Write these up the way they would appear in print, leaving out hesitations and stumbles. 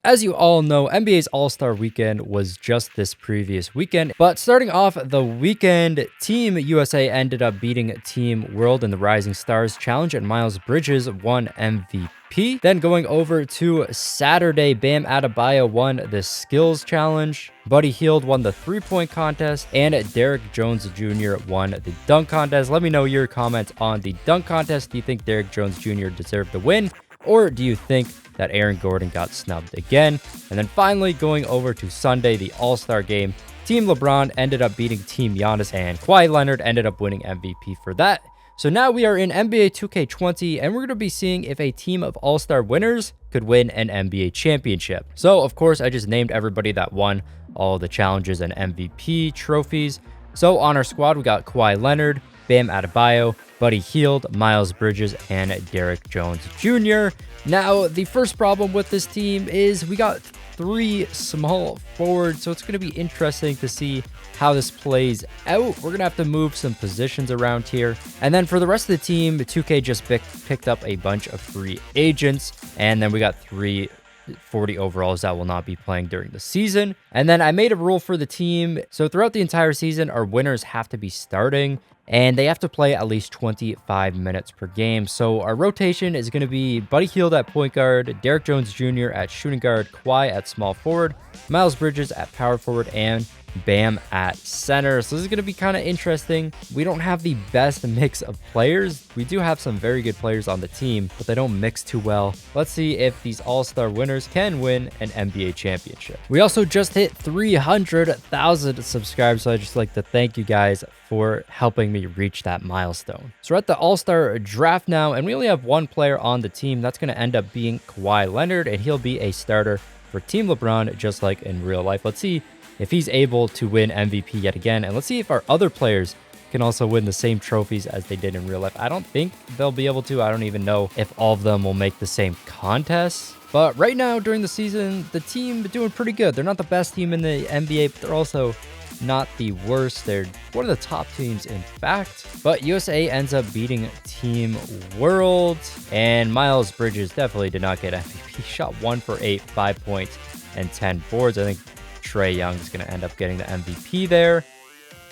As you all know, NBA's All-Star Weekend was just this previous weekend, but starting off the weekend, Team USA ended up beating Team World in the Rising Stars Challenge, and Miles Bridges won MVP. Then going over to Saturday, Bam Adebayo won the Skills Challenge, Buddy Hield won the three-point contest, and Derrick Jones Jr. won the dunk contest. Let me know your comments on the dunk contest. Do you think Derrick Jones Jr. deserved the win? Or do you think that Aaron Gordon got snubbed again? And then finally, going over to Sunday, the All-Star game, Team LeBron ended up beating Team Giannis, and Kawhi Leonard ended up winning MVP for that. So now we are in NBA 2K20, and we're going to be seeing if a team of All-Star winners could win an NBA championship. So, of course, I just named everybody that won all the challenges and MVP trophies. So on our squad, we got Kawhi Leonard, Bam Adebayo, Buddy Hield, Miles Bridges, and Derrick Jones Jr. Now, the first problem with this team is we got three small forwards, so it's going to be interesting to see how this plays out. We're going to have to move some positions around here. And then for the rest of the team, 2K just picked up a bunch of free agents, and then we got 340 overalls that will not be playing during the season. And then I made a rule for the team. So throughout the entire season, our winners have to be starting, and they have to play at least 25 minutes per game. So our rotation is going to be Buddy Hield at point guard, Derrick Jones Jr. at shooting guard, Kawhi at small forward, Miles Bridges at power forward, and Bam at center. So this is going to be kind of interesting. We don't have the best mix of players. We do have some very good players on the team, but they don't mix too well. Let's see if these all-star winners can win an NBA championship. We also just hit 300,000 subscribers, so I'd just like to thank you guys for helping me reach that milestone. So we're at the all-star draft now, and we only have one player on the team. That's going to end up being Kawhi Leonard, and he'll be a starter for Team LeBron, just like in real life. Let's see if he's able to win MVP yet again, and let's see if our other players can also win the same trophies as they did in real life. I don't think they'll be able to. I don't even know if all of them will make the same contests. But right now, during the season, the team is doing pretty good. They're not the best team in the NBA, but they're also not the worst. They're one of the top teams, in fact. But USA ends up beating Team World, and Miles Bridges definitely did not get MVP. He shot 1 for 8, 5 points, and 10 boards. I think Trae Young is going to end up getting the MVP there.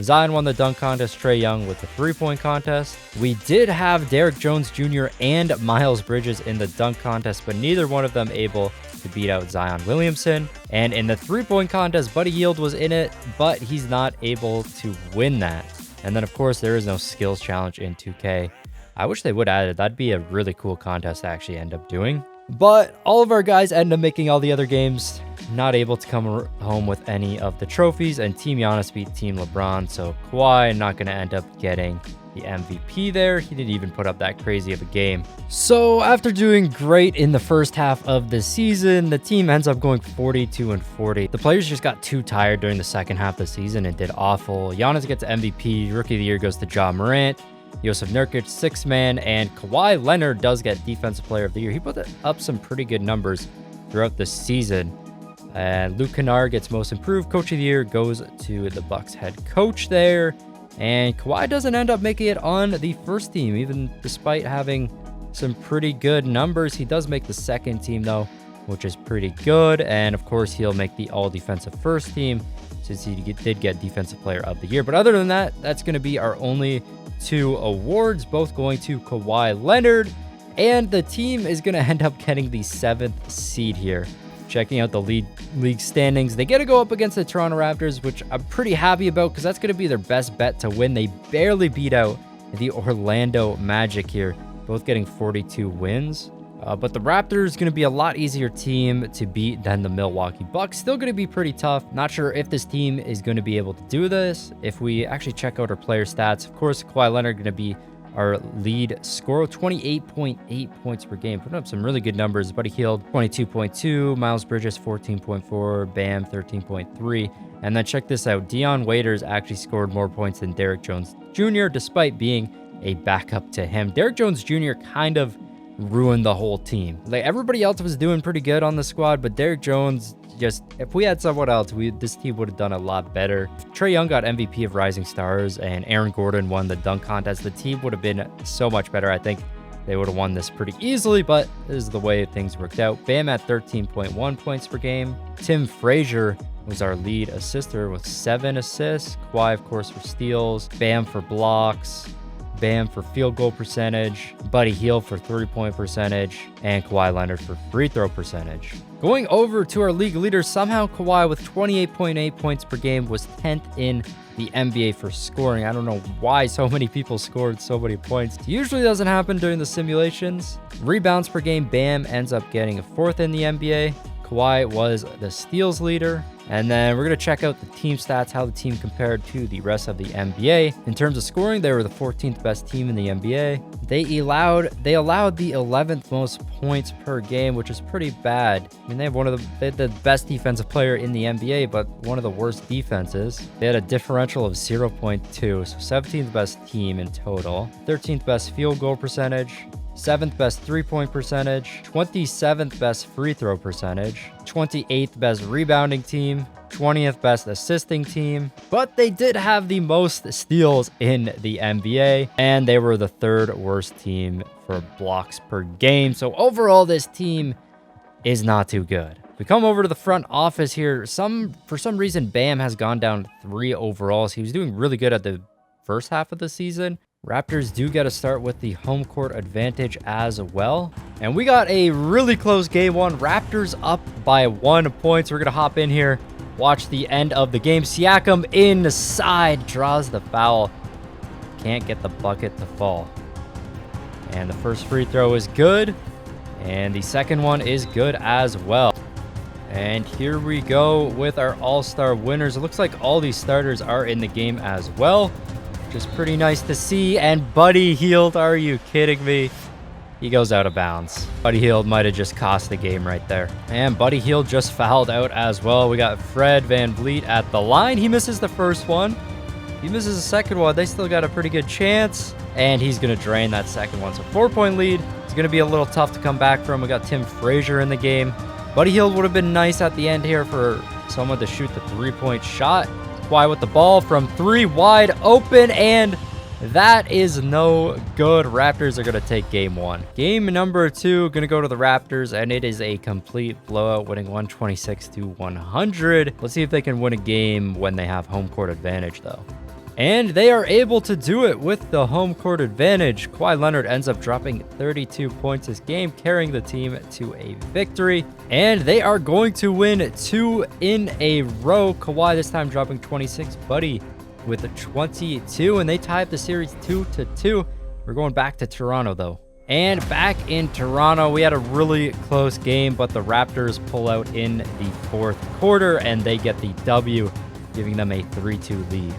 Zion won the dunk contest, Trae Young with the three-point contest. We did have Derrick Jones Jr. and Miles Bridges in the dunk contest, but neither one of them able to beat out Zion Williamson. And in the three-point contest, Buddy Hield was in it, but he's not able to win that. And then, of course, there is no skills challenge in 2K. I wish they would add it. That'd be a really cool contest to actually end up doing. But all of our guys end up making all the other games, not able to come home with any of the trophies, and Team Giannis beat Team LeBron, so Kawhi not going to end up getting the MVP there. He didn't even put up that crazy of a game. So after doing great in the first half of the season, the team ends up going 42-40. The players just got too tired during the second half of the season and did awful. Giannis gets MVP. Rookie of the Year goes to Ja Morant. Yusuf Nurkic, sixth man, and Kawhi Leonard does get Defensive Player of the Year. He put up some pretty good numbers throughout the season. And Luke Kennard gets Most Improved. Coach of the Year goes to the Bucks head coach there. And Kawhi doesn't end up making it on the first team, even despite having some pretty good numbers. He does make the second team, though, which is pretty good. And, of course, he'll make the all-defensive first team since he did get Defensive Player of the Year. But other than that, that's going to be our only two awards, both going to Kawhi Leonard, and the team is going to end up getting the 7th seed here. Checking out the league standings, they get to go up against the Toronto Raptors, which I'm pretty happy about because that's going to be their best bet to win. They barely beat out the Orlando Magic here, both getting 42 wins. But the Raptors going to be a lot easier team to beat than the Milwaukee Bucks. Still going to be pretty tough. Not sure if this team is going to be able to do this. If we actually check out our player stats, of course, Kawhi Leonard going to be our lead scorer, 28.8 points per game, putting up some really good numbers. Buddy Hield, 22.2, Miles Bridges, 14.4, Bam, 13.3. And then check this out. Dion Waiters actually scored more points than Derrick Jones Jr., despite being a backup to him. Derrick Jones Jr. kind of ruined the whole team. Like, everybody else was doing pretty good on the squad, but Derrick Jones, just, if we had someone else, this team would have done a lot better. If Trae Young got MVP of Rising Stars and Aaron Gordon won the dunk contest, the team would have been so much better. I think they would have won this pretty easily, but this is the way things worked out. Bam at 13.1 points per game. Tim Frazier was our lead assister with 7 assists. Kawhi, of course, for steals. Bam for blocks. Bam for field goal percentage. Buddy Hield for 3-point percentage. And Kawhi Leonard for free throw percentage. Going over to our league leaders, somehow Kawhi with 28.8 points per game was 10th in the NBA for scoring. I don't know why so many people scored so many points. It usually doesn't happen during the simulations. Rebounds per game, Bam ends up getting 4th in the NBA. Kawhi was the steals leader. And then we're going to check out the team stats, how the team compared to the rest of the NBA. In terms of scoring, they were the 14th best team in the NBA. They allowed the 11th most points per game, which is pretty bad. I mean, they had the best defensive player in the NBA, but one of the worst defenses. They had a differential of 0.2, so 17th best team in total. 13th best field goal percentage. 7th best 3-point percentage, 27th best free throw percentage, 28th best rebounding team, 20th best assisting team, but they did have the most steals in the NBA, and they were the 3rd worst team for blocks per game. So overall, this team is not too good. We come over to the front office here. For some reason, Bam has gone down 3 overalls. He was doing really good at the first half of the season. Raptors do get a start with the home court advantage as well. And we got a really close game 1. Raptors up by 1 point. So we're going to hop in here, watch the end of the game. Siakam inside, draws the foul. Can't get the bucket to fall. And the first free throw is good. And the second one is good as well. And here we go with our all-star winners. It looks like all these starters are in the game as well. Just pretty nice to see. And Buddy Hield, are you kidding me? He goes out of bounds. Buddy Hield might have just cost the game right there. And Buddy Hield just fouled out as well. We got Fred VanVleet at the line. He misses the first one. He misses the second one. They still got a pretty good chance. And he's going to drain that second one. So 4-point lead. It's going to be a little tough to come back from. We got Tim Frazier in the game. Buddy Hield would have been nice at the end here for someone to shoot the 3-point shot. Kawhi with the ball from 3, wide open, and that is no good. Raptors are going to take game 1. Game number 2, going to go to the Raptors, and it is a complete blowout, winning 126-100. Let's see if they can win a game when they have home court advantage, though. And they are able to do it with the home court advantage. Kawhi Leonard ends up dropping 32 points this game, carrying the team to a victory. And they are going to win 2 in a row. Kawhi this time dropping 26, Buddy with 22, and they tie up the series 2-2. We're going back to Toronto, though. And back in Toronto, we had a really close game, but the Raptors pull out in the 4th quarter, and they get the W, giving them a 3-2 lead.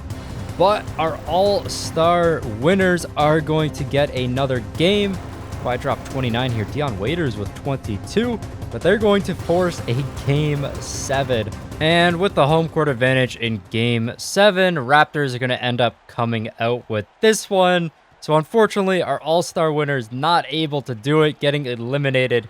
But our all-star winners are going to get another game. I dropped 29 here. Dion Waiters with 22, but they're going to force a game 7. And with the home court advantage in game 7, Raptors are going to end up coming out with this one. So unfortunately, our all-star winners not able to do it, getting eliminated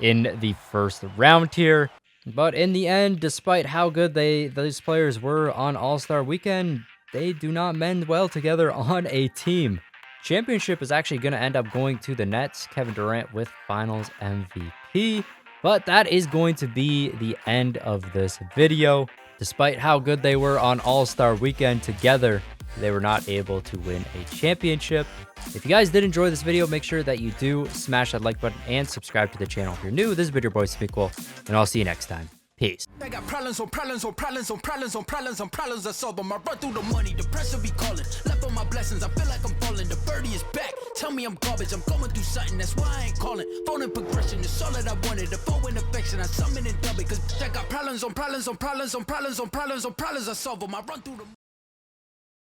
in the first round here. But in the end, despite how good these players were on All-Star Weekend, they do not mend well together on a team. Championship is actually going to end up going to the Nets. Kevin Durant with Finals MVP. But that is going to be the end of this video. Despite how good they were on All-Star Weekend together, they were not able to win a championship. If you guys did enjoy this video, make sure that you do smash that like button and subscribe to the channel if you're new. This has been your boy Smequle, and I'll see you next time. Peace. I got problems on problems on problems on problems on problems on problems I solve them. I run through the money, the pressure be calling. Left on my blessings, I feel like I'm falling. The birdie is back. Tell me I'm garbage, I'm going through something, that's why I ain't calling. Phone in progression, it's all that I wanted. The phone in affection, I summon and dub it. Cause I got problems on problems on problems on problems on problems on problems I solve them. I run through the